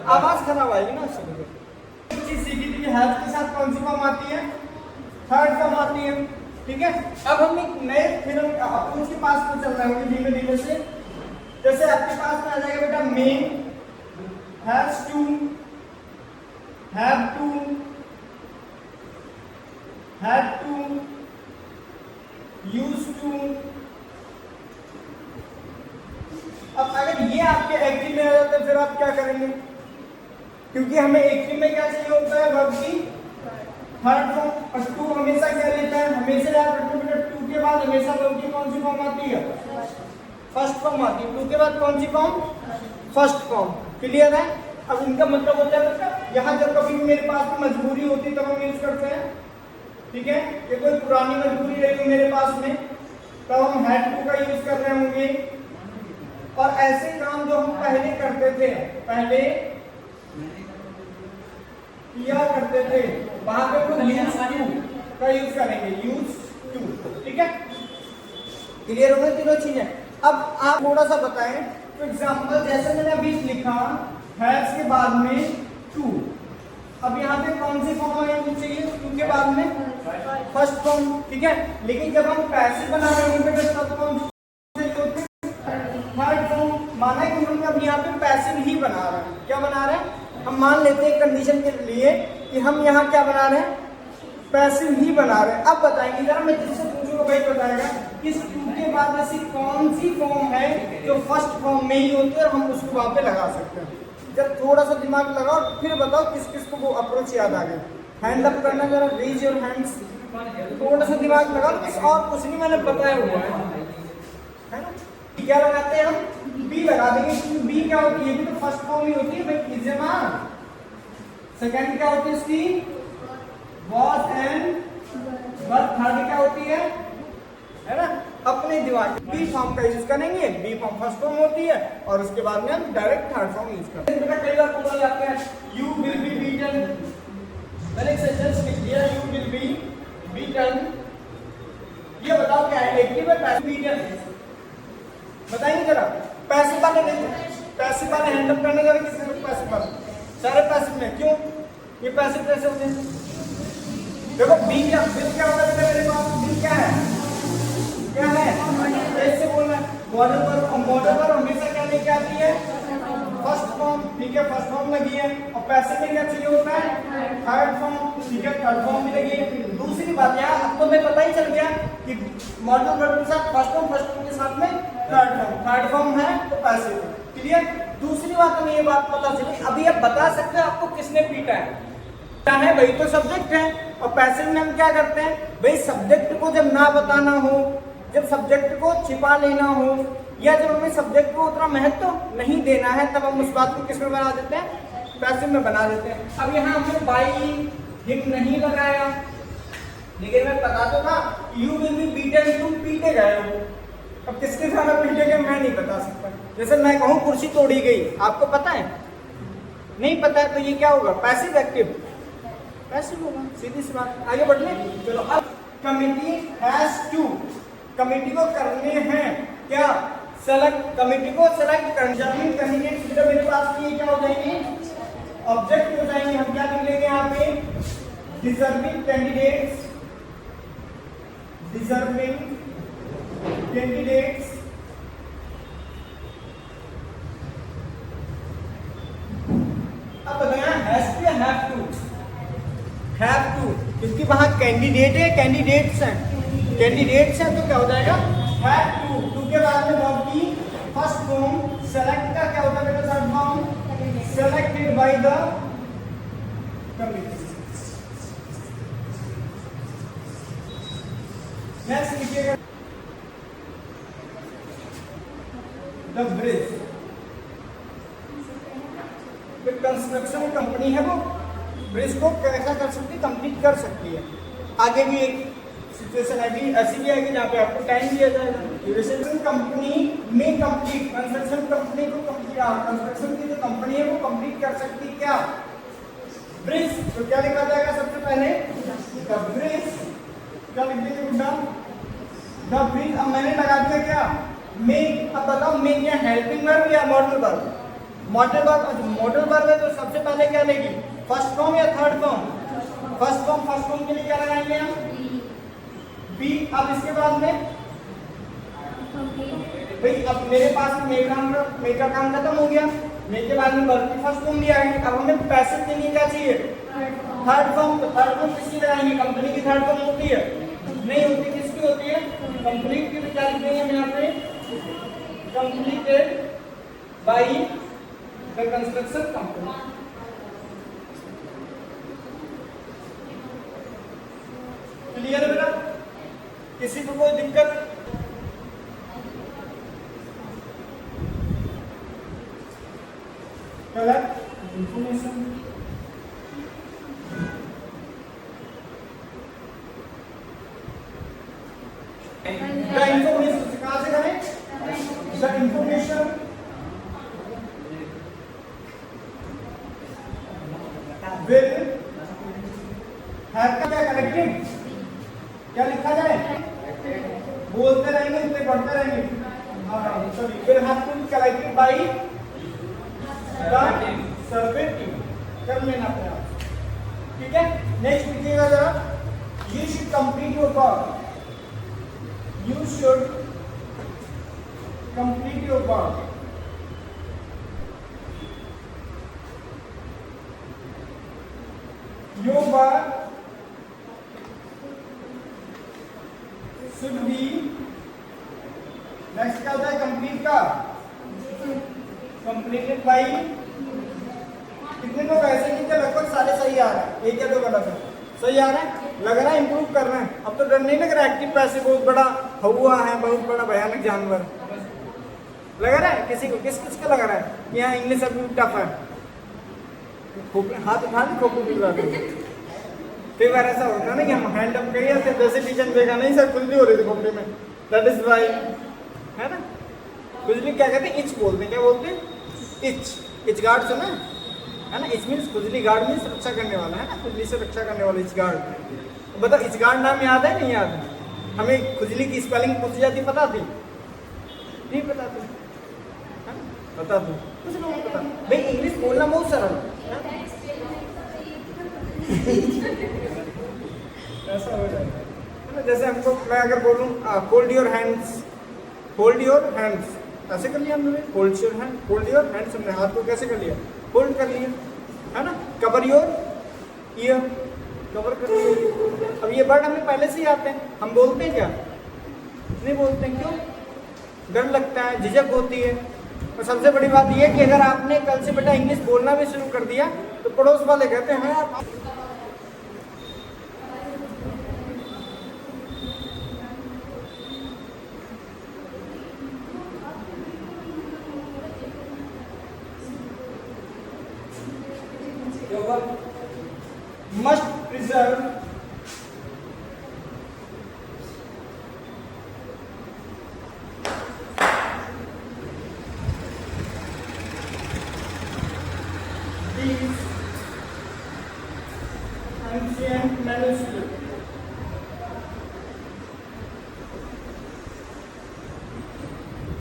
आवाज खराब आएगी ना उससे। चीज सीखी थी हेल्थ के साथ कौन सी फॉर्म आती है, थर्ड फॉर्म आती है। ठीक है, अब हम एक नए फिल्म अप्रोच के पास में चल रहे होंगे धीमे धीमे से। जैसे आपके पास में आ जाएगा बेटा may, has to, have to, had to, use to. अब अगर ये आपके एक्टिव में आ जाता है फिर आप क्या करेंगे, क्योंकि हमें एक्टिव में क्या चाहिए होता है, वर्ब की थर्ड फॉर्म। और टू हमेशा क्या लेता है, हमेशा याद रखो बेटा टू के बाद हमेशा वर्ब की कौन सी फॉर्म आती है, फर्स्ट फॉर्म आती है। टू के बाद कौन सी फॉर्म, फर्स्ट फॉर्म। क्लियर है। अब इनका मतलब होता है बेटा यहाँ जब कभी मेरे पास में मजबूरी होती है तब हम यूज करते हैं। ठीक है, ये कोई पुरानी मजबूरी रही हो मेरे पास में तब हम हैड टू का यूज कर रहे होंगे। और ऐसे काम जो हम पहले करते थे, पहले किया करते थे, वहां पे कुछ यूज टू का यूज करेंगे, यूज टू। ठीक है, क्लियर हो गई तीनों चीजें। अब आप थोड़ा सा बताएं, तो एग्जांपल जैसे मैंने अभी लिखा हैज के बाद में टू, अब यहाँ पे कौन सी फॉर्म आनी चाहिए, टू के बाद में फर्स्ट फॉर्म। ठीक है, लेकिन जब हम पैसिव बना रहे होंगे तब कौन थर्ड फॉर्म। माना कि हम अब यहाँ पे पैसिव ही बना रहे हैं, क्या बना रहे हैं, हम मान लेते हैं कंडीशन के लिए कि हम यहाँ क्या बना रहे हैं, पैसिव ही बना रहे हैं। अब बताएंगे जरा, मैं जिससे पूछूंगा भाई बताएगा इस टू के बाद ऐसी कौन सी फॉर्म है जो फर्स्ट फॉर्म में ही होती है और हम उसको वहां पे लगा सकते हैं। जब थोड़ा सा दिमाग लगाओ फिर बताओ किस किस को वो अप्रोच याद आ गया। हैंड अप करना जरा, रेज योर हैंड्स। थोड़ा सा दिमाग लगाओ, और कुछ नहीं मैंने बताया हुआ है ना। क्या लगाते हैं हम, बी लगा देंगे, क्योंकि बी क्या होती है, भी तो फर्स्ट फॉर्म ही होती है भाई, इज ना। सेकंड क्या होती है इसकी, वॉज एंड वर। थर्ड क्या होती है ना, अपने दिमाग बी फॉर्म का यूज करेंगे, बी फॉर्म फर्स्ट फॉर्म होती है और उसके बाद में हम डायरेक्ट थर्ड फॉर्म यूज करते हैं। कई बार पूछा जाता है यू विल बी बीटन, मैंने एक सेंटेंस लिख दिया यू विल बी बीटन। ये बताओ क्या है, एक्टिव है पैसिव, बीटन बताइए जरा। पैसिव वाले नहीं, पैसिव वाले हैंडल करने जरा, किसने पैसिव वाले सारे पैसिव में, क्यों ये पैसिव कैसे होते हैं। देखो बी क्या, बिल क्या होता है मेरे पास, बिल क्या है, क्या है, ऐसे बोलना मॉडल पर, मॉडल पर हमेशा क्या लेके आती है, फर्स्ट फॉर्म। ठीक है, फर्स्ट फॉर्म लगी है। और पैसिव में क्या चाहिए होता है, थर्ड फॉर्म। ठीक है, थर्ड फॉर्म भी लगी है। दूसरी बात यार, अब तो मैं पता ही चल गया कि मॉडल वर्ब के साथ फर्स्ट फॉर्म, फर्स्ट फॉर्म के साथ में थर्ड फॉर्म है तो पैसिव। क्लियर। दूसरी बात हमें ये बात पता चली, अभी आप बता सकते हैं आपको किसने पीटा है, क्या है वही तो सब्जेक्ट है। और पैसिव में हम क्या करते हैं भाई, सब्जेक्ट को जब ना बताना हो, जब सब्जेक्ट को छिपा लेना हो, या जब हमें सब्जेक्ट को उतना महत्व नहीं देना है, तब हम उस बात को किस में बना देते हैं, पैसिव में बना देते हैं। अब यहाँ हमने बाई हिम नहीं लगाया, लेकिन मैं पता तो था यू विल बी बीटन, तुम पीटे गए हो। अब किसके द्वारा पीटे गए मैं नहीं बता सकता। जैसे मैं कहूँ कुर्सी तोड़ी गई, आपको पता है, नहीं पता है, तो ये क्या होगा, पैसिव एक्टिव, पैसिव होगा, सीधी सी बात। आगे बढ़ने चलो। अब कमिटी हैज टू, कमिटी को करने हैं क्या, सेलेक्ट, कमिटी को सेलेक्ट करने करेंगे। तो मेरे पास ये क्या हो जाएंगे, ऑब्जेक्ट हो जाएंगे। हम क्या लिख लेंगे यहाँ पे, डिजर्विंग कैंडिडेट्स, डिजर्विंग कैंडिडेट्स। अब बताया हैज टू या हैव टू, हैव टू, क्योंकि वहां कैंडिडेट है, कैंडिडेट्स हैं, कैंडिडेट्स हैं तो क्या हो जाएगा, हैव टू। टू के बाद में वर्ब की फर्स्ट फॉर्म, सेलेक्ट का क्या होता है बेटा, third form, selected by the committee. Next लिखिएगा द ब्रिज। कंस्ट्रक्शन कंपनी है वो ब्रिज को कैसा कर सकती है, कंप्लीट कर सकती है। आगे भी एक सिचुएशन आएगी, ऐसी भी आएगी जहाँ पे आपको टाइम दिया जाएगा। कंस्ट्रक्शन कंपनी में कंप्लीट, कंस्ट्रक्शन कंपनी को कंप्लीट, कंस्ट्रक्शन की जो कंपनी है वो कंप्लीट कर सकती है क्या, ब्रिज। तो क्या लिखा जाएगा सबसे पहले, द ब्रिज। क्या लिख देंगे बेटा, द ब्रिज। अब मैंने लगा दिया क्या, मे। अब बताओ मे क्या हेल्पिंग वर्ब या modal verb, modal verb. Modal verb है तो पहले क्या लेगी, फर्स्ट फॉर्म या थर्ड फॉर्म, फर्स्ट फॉर्म के लिए क्या लगाएंगे हम, बी। अब इसके बाद में भाई अब मेरे पास मेक का काम खत्म हो गया, मेक के बाद में वर्ब की फर्स्ट फॉर्म भी आ गई। अब हमें पैसिव के लिए क्या चाहिए, थर्ड फॉर्म। तो थर्ड फॉर्म किसकी लगाएंगे, कंपनी की थर्ड फॉर्म होती है, नहीं होती, किसकी होती है, कंप्लीट की। क्या लिख देंगे हम यहाँ पे, completed by the construction company. Clear है बेटा, किसी को कोई दिक्कत, इंफॉर्मेशन कहां से करें, द इंफॉर्मेशन विल हैव क्या कनेक्टेड, क्या लिखा जाए, बोलते रहेंगे इतने बढ़ते रहेंगे, sorry will have to be collected by the survey team, कर लेना प्रयास, ठीक है। नेक्स्ट लिखिएगा जरा, you should complete your work, you should complete your work, your work should be, next क्या होता है कंप्लीट का, completed by, कितने लोग ऐसे नहीं थे, लगभग सारे सही आ रहे हैं, एक या दो गलत है, सही आ रहा है, लग रहा है इंप्रूव कर रहे हैं। अब तो डर नहीं लग रहा, एक्टिव पैसिव बहुत बड़ा हुआ है, बहुत बड़ा भयानक जानवर लग रहा है किसी को, किस किस को लग रहा है कि यहाँ इंग्लिश अभी टफ है, हाथ उठा ली खोपड़ी बिगड़ा दो। कई बार ऐसा होता है ना कि हम हैंड अप करिए थे, जैसे टीचर देखा नहीं सर खुजली हो रही थी खोपड़ी में, दैट इज वाई, है ना। खुजली क्या कहते हैं, इच बोलते हैं, क्या बोलते हैं, इच गार्ड सुना है ना, इच मीन्स खुजली, गार्ड मीन्स रक्षा करने वाला, है ना, खुजली से रक्षा करने वाला इच गार्ड। बताओ इच गार्ड नाम याद है नहीं याद है, हमें खुजली की स्पेलिंग पूछी जाती, पता थी, नहीं पता थी, बता दो कुछ लोगों को पता भाई, इंग्लिश बोलना बहुत सरल है, ऐसा हो जाएगा। जैसे हमको मैं अगर बोलूँ hold your hands, hold your hands, ऐसे कर लिया हमने, hold your hand, hold your hands, हमने हाथ को कैसे कर लिया, होल्ड कर लिया, है ना। कवर योर ईयर, कवर कर लिया। अब ये वर्ड हमें पहले से ही आते हैं, हम बोलते हैं क्या, नहीं बोलते हैं, क्यों, डर लगता है, झिझक होती है। और सबसे बड़ी बात यह कि अगर आपने कल से बेटा इंग्लिश बोलना भी शुरू कर दिया तो पड़ोस वाले कहते हैं आप must preserve these ancient manuscripts.